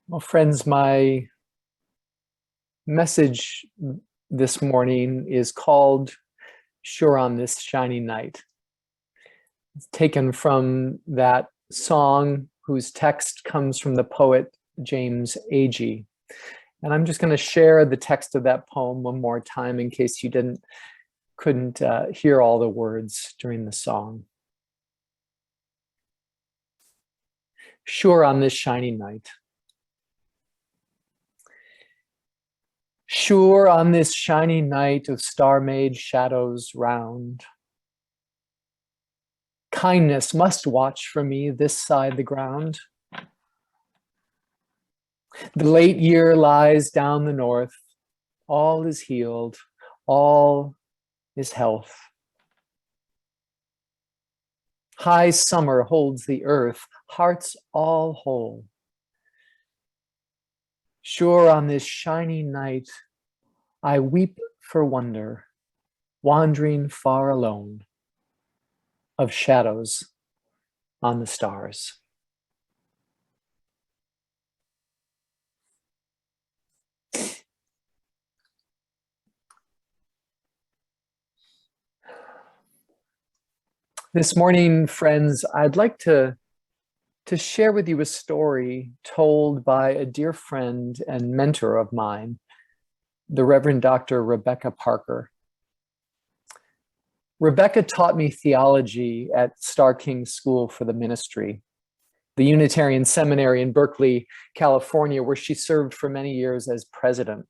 Well, friends, my message this morning is called Sure on This Shiny Night. It's taken from that song whose text comes from the poet James Agee. And I'm just going to share the text of that poem one more time in case you couldn't hear all the words during the song. Sure on this shiny night. Sure on this shiny night of star-made shadows round, kindness must watch for me this side the ground. The late year lies down the north, all is healed, all is health. High summer holds the earth, hearts all whole. Sure on this shiny night, I weep for wonder, wandering far alone, of shadows on the stars. This morning, friends, I'd like to share with you a story told by a dear friend and mentor of mine, the Reverend Dr. Rebecca Parker. Rebecca taught me theology at Star King School for the Ministry, the Unitarian Seminary in Berkeley, California, where she served for many years as president.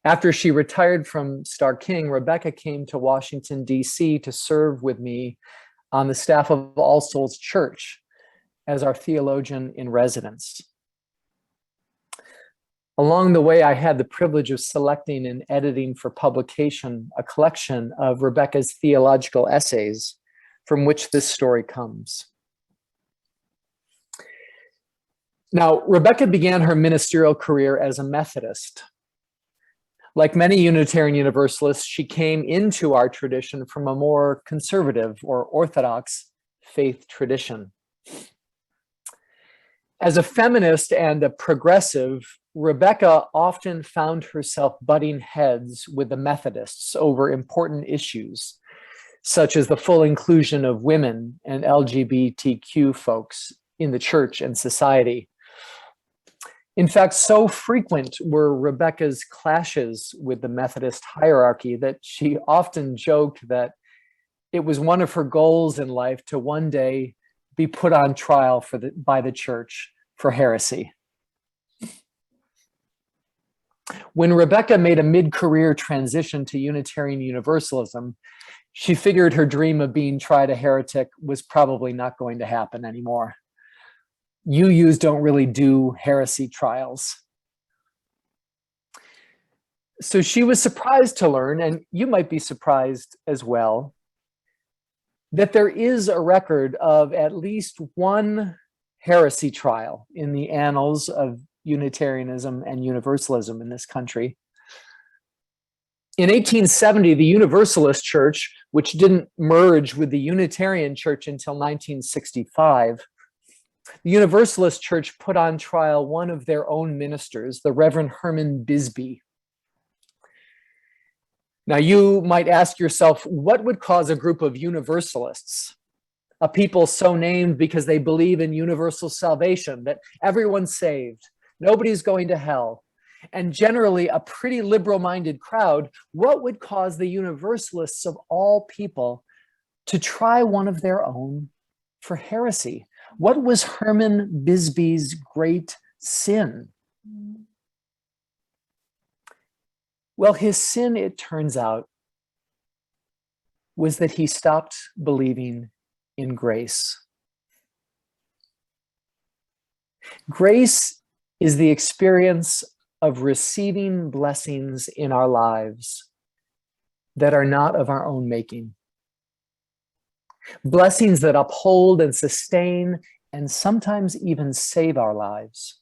After she retired from Star King, Rebecca came to Washington, D.C. to serve with me on the staff of All Souls Church as our theologian in residence. Along the way, I had the privilege of selecting and editing for publication a collection of Rebecca's theological essays from which this story comes. Now, Rebecca began her ministerial career as a Methodist. Like many Unitarian Universalists, she came into our tradition from a more conservative or orthodox faith tradition. As a feminist and a progressive, Rebecca often found herself butting heads with the Methodists over important issues, such as the full inclusion of women and LGBTQ folks in the church and society. In fact, so frequent were Rebecca's clashes with the Methodist hierarchy that she often joked that it was one of her goals in life to one day be put on trial by the church for heresy. When Rebecca made a mid-career transition to Unitarian Universalism, she figured her dream of being tried a heretic was probably not going to happen anymore. UUs don't really do heresy trials. So she was surprised to learn, and you might be surprised as well, that there is a record of at least one heresy trial in the annals of Unitarianism and Universalism in this country. In 1870, the Universalist Church, which didn't merge with the Unitarian Church until 1965, the Universalist Church put on trial one of their own ministers, the Reverend Herman Bisbee. Now, you might ask yourself, what would cause a group of Universalists, a people so named because they believe in universal salvation, that everyone's saved, nobody's going to hell, and generally a pretty liberal-minded crowd, what would cause the Universalists of all people to try one of their own for heresy? What was Herman Bisbee's great sin? Well, his sin, it turns out, was that he stopped believing in grace. Grace is the experience of receiving blessings in our lives that are not of our own making. Blessings that uphold and sustain and sometimes even save our lives.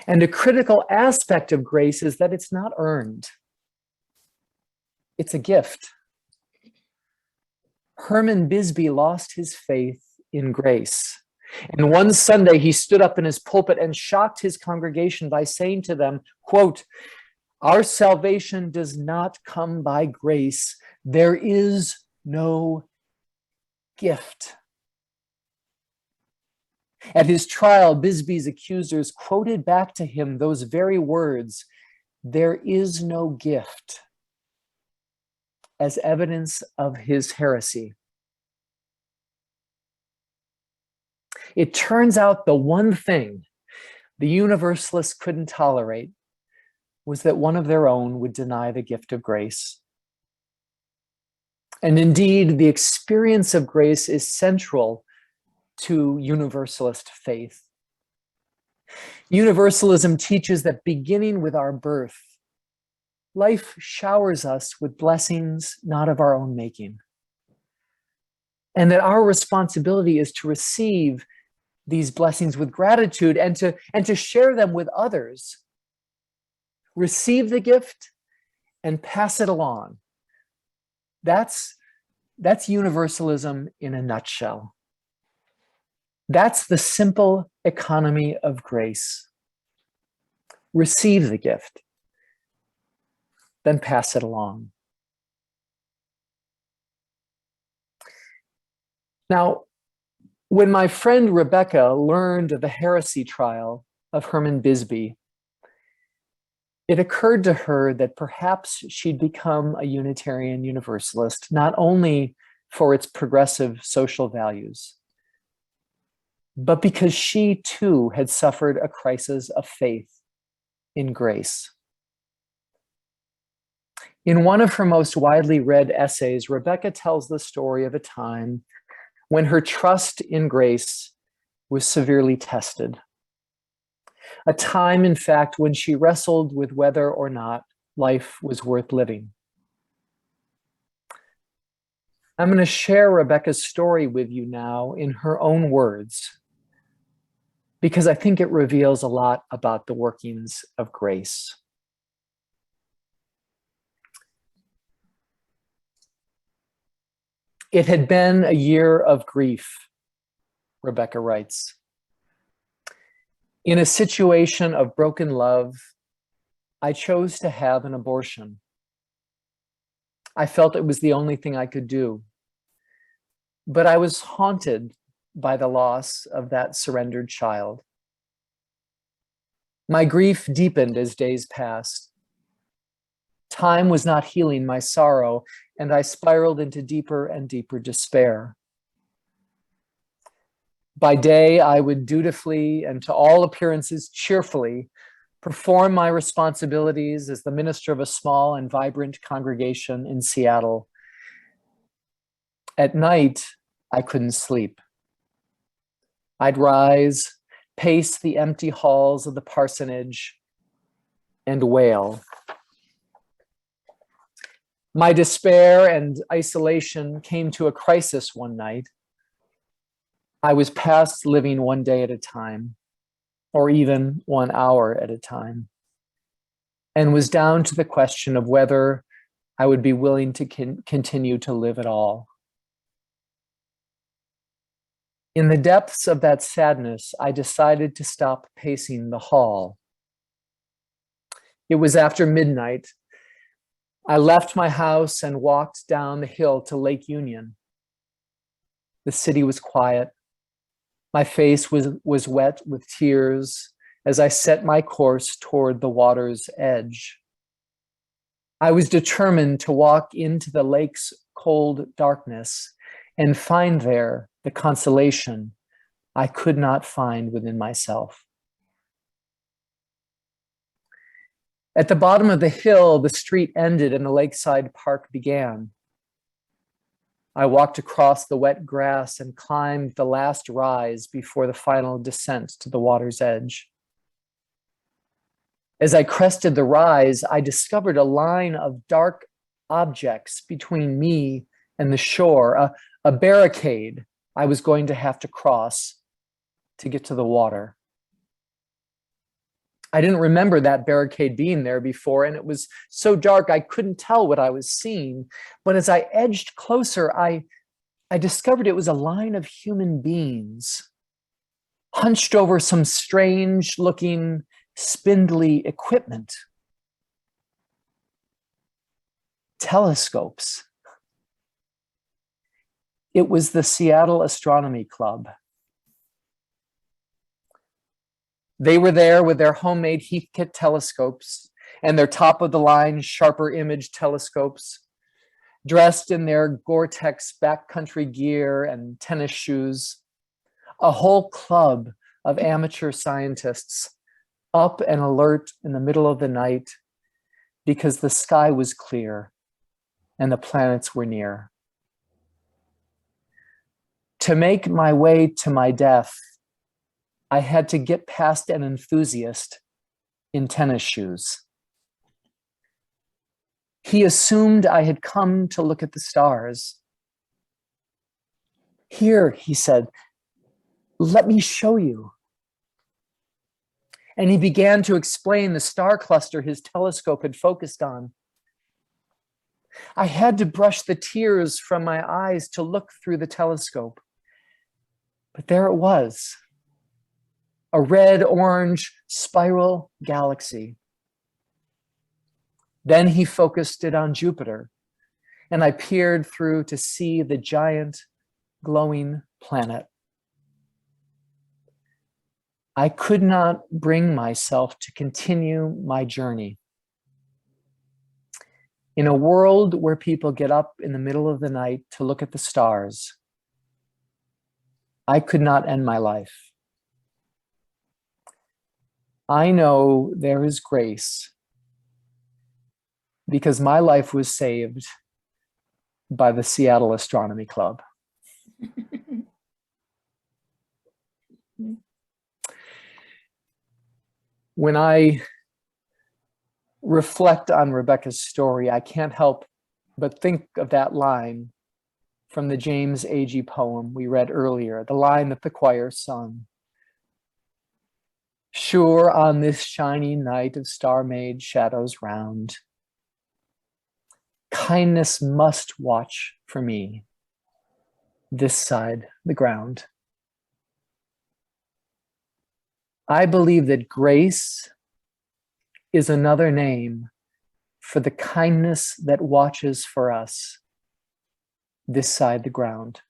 And a critical aspect of grace is that it's not earned. It's a gift. Herman Bisbee lost his faith in grace And one Sunday he stood up in his pulpit and shocked his congregation by saying to them, quote, "Our salvation does not come by grace. There is no gift." At his trial, Bisbee's accusers quoted back to him those very words, "There is no gift," as evidence of his heresy. It turns out the one thing the Universalists couldn't tolerate was that one of their own would deny the gift of grace. And indeed, the experience of grace is central to Universalist faith. Universalism teaches that beginning with our birth, life showers us with blessings not of our own making, and that our responsibility is to receive these blessings with gratitude and to share them with others. Receive the gift and pass it along. That's Universalism in a nutshell. That's the simple economy of grace. Receive the gift, then pass it along. Now, when my friend Rebecca learned of the heresy trial of Herman Bisbee, it occurred to her that perhaps she'd become a Unitarian Universalist, not only for its progressive social values, but because she too had suffered a crisis of faith in grace. In one of her most widely read essays, Rebecca tells the story of a time when her trust in grace was severely tested. A time, in fact, when she wrestled with whether or not life was worth living. I'm going to share Rebecca's story with you now in her own words, because I think it reveals a lot about the workings of grace. It had been a year of grief, Rebecca writes. In a situation of broken love, I chose to have an abortion. I felt it was the only thing I could do. But I was haunted by the loss of that surrendered child. My grief deepened as days passed. Time was not healing my sorrow, and I spiraled into deeper and deeper despair. By day, I would dutifully and to all appearances cheerfully perform my responsibilities as the minister of a small and vibrant congregation in Seattle. At night, I couldn't sleep. I'd rise, pace the empty halls of the parsonage, and wail. My despair and isolation came to a crisis one night. I was past living one day at a time, or even 1 hour at a time, and was down to the question of whether I would be willing to continue to live at all. In the depths of that sadness, I decided to stop pacing the hall. It was after midnight. I left my house and walked down the hill to Lake Union. The city was quiet. My face was wet with tears as I set my course toward the water's edge. I was determined to walk into the lake's cold darkness and find there the consolation I could not find within myself. At the bottom of the hill, the street ended and the lakeside park began. I walked across the wet grass and climbed the last rise before the final descent to the water's edge. As I crested the rise, I discovered a line of dark objects between me and the shore, a barricade I was going to have to cross to get to the water. I didn't remember that barricade being there before, and it was so dark I couldn't tell what I was seeing. But as I edged closer, I discovered it was a line of human beings hunched over some strange looking spindly equipment. Telescopes. It was the Seattle Astronomy Club. They were there with their homemade Heathkit telescopes and their top-of-the-line sharper image telescopes, dressed in their Gore-Tex backcountry gear and tennis shoes, a whole club of amateur scientists up and alert in the middle of the night because the sky was clear and the planets were near. To make my way to my death, I had to get past an enthusiast in tennis shoes. He assumed I had come to look at the stars. Here, he said, let me show you. And he began to explain the star cluster his telescope had focused on. I had to brush the tears from my eyes to look through the telescope. But there it was, a red-orange spiral galaxy. Then he focused it on Jupiter, and I peered through to see the giant glowing planet. I could not bring myself to continue my journey. In a world where people get up in the middle of the night to look at the stars, I could not end my life. I know there is grace because my life was saved by the Seattle Astronomy Club. When I reflect on Rebecca's story, I can't help but think of that line from the James Agee poem we read earlier, the line that the choir sung. Sure, on this shiny night of star-made shadows round, kindness must watch for me this side the ground. I believe that grace is another name for the kindness that watches for us this side the ground.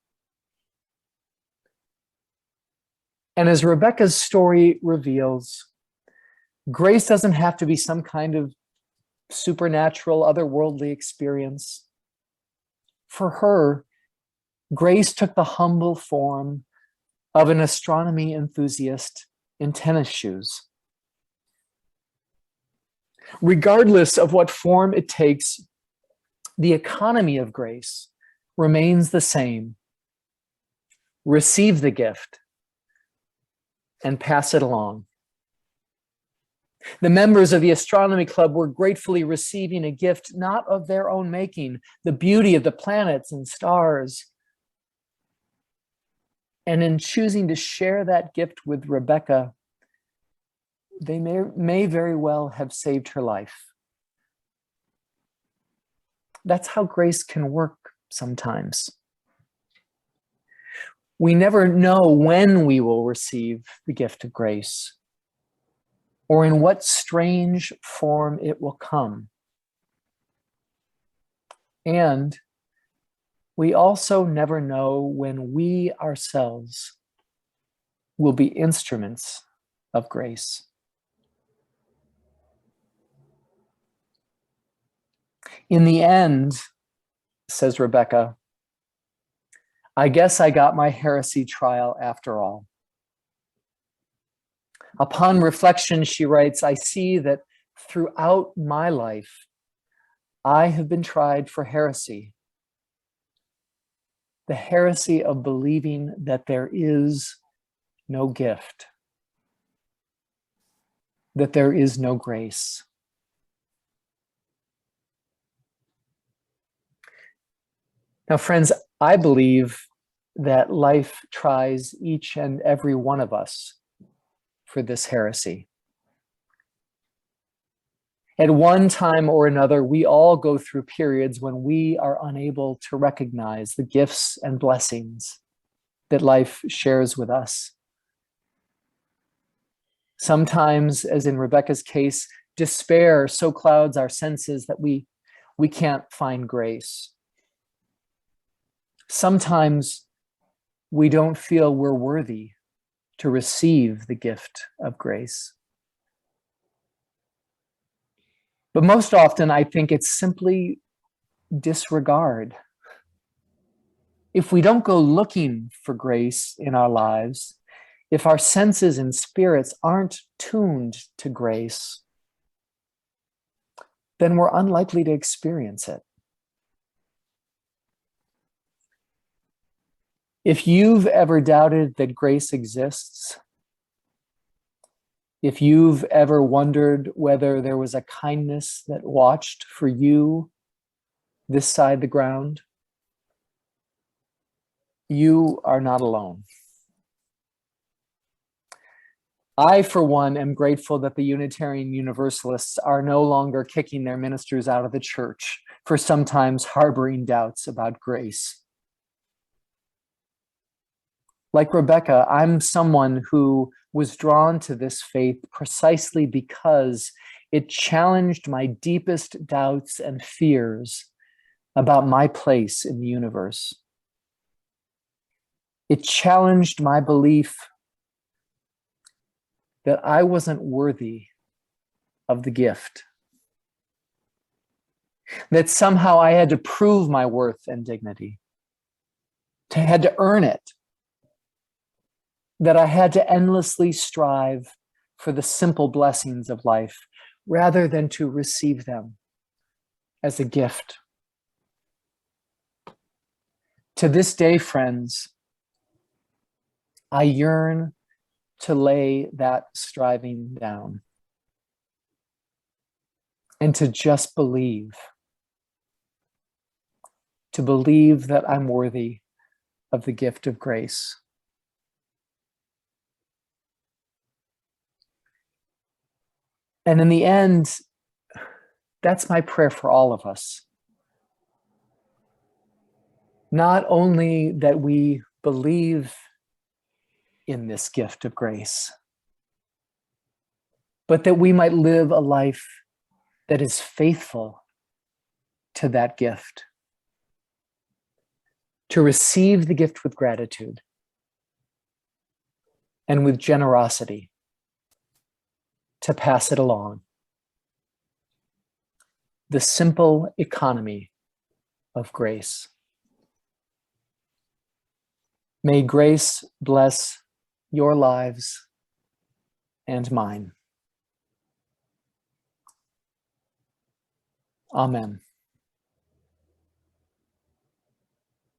And as Rebecca's story reveals, grace doesn't have to be some kind of supernatural, otherworldly experience. For her, grace took the humble form of an astronomy enthusiast in tennis shoes. Regardless of what form it takes, the economy of grace remains the same. Receive the gift and pass it along. The members of the Astronomy Club were gratefully receiving a gift not of their own making, the beauty of the planets and stars. And in choosing to share that gift with Rebecca, they may very well have saved her life. That's how grace can work sometimes. We never know when we will receive the gift of grace or in what strange form it will come. And we also never know when we ourselves will be instruments of grace. In the end, says Rebecca, I guess I got my heresy trial after all. Upon reflection, she writes, I see that throughout my life, I have been tried for heresy. The heresy of believing that there is no gift, that there is no grace. Now, friends, I believe that life tries each and every one of us for this heresy. At one time or another, we all go through periods when we are unable to recognize the gifts and blessings that life shares with us. Sometimes, as in Rebecca's case, despair so clouds our senses that we can't find grace. Sometimes we don't feel we're worthy to receive the gift of grace. But most often, I think it's simply disregard. If we don't go looking for grace in our lives, if our senses and spirits aren't tuned to grace, then we're unlikely to experience it. If you've ever doubted that grace exists, if you've ever wondered whether there was a kindness that watched for you this side the ground, you are not alone. I, for one, am grateful that the Unitarian Universalists are no longer kicking their ministers out of the church for sometimes harboring doubts about grace. Like Rebecca, I'm someone who was drawn to this faith precisely because it challenged my deepest doubts and fears about my place in the universe. It challenged my belief that I wasn't worthy of the gift, that somehow I had to prove my worth and dignity, had to earn it, that I had to endlessly strive for the simple blessings of life rather than to receive them as a gift. To this day, friends, I yearn to lay that striving down and to just believe, that I'm worthy of the gift of grace. And in the end, that's my prayer for all of us. Not only that we believe in this gift of grace, but that we might live a life that is faithful to that gift, to receive the gift with gratitude and with generosity, to pass it along. The simple economy of grace. May grace bless your lives and mine. Amen.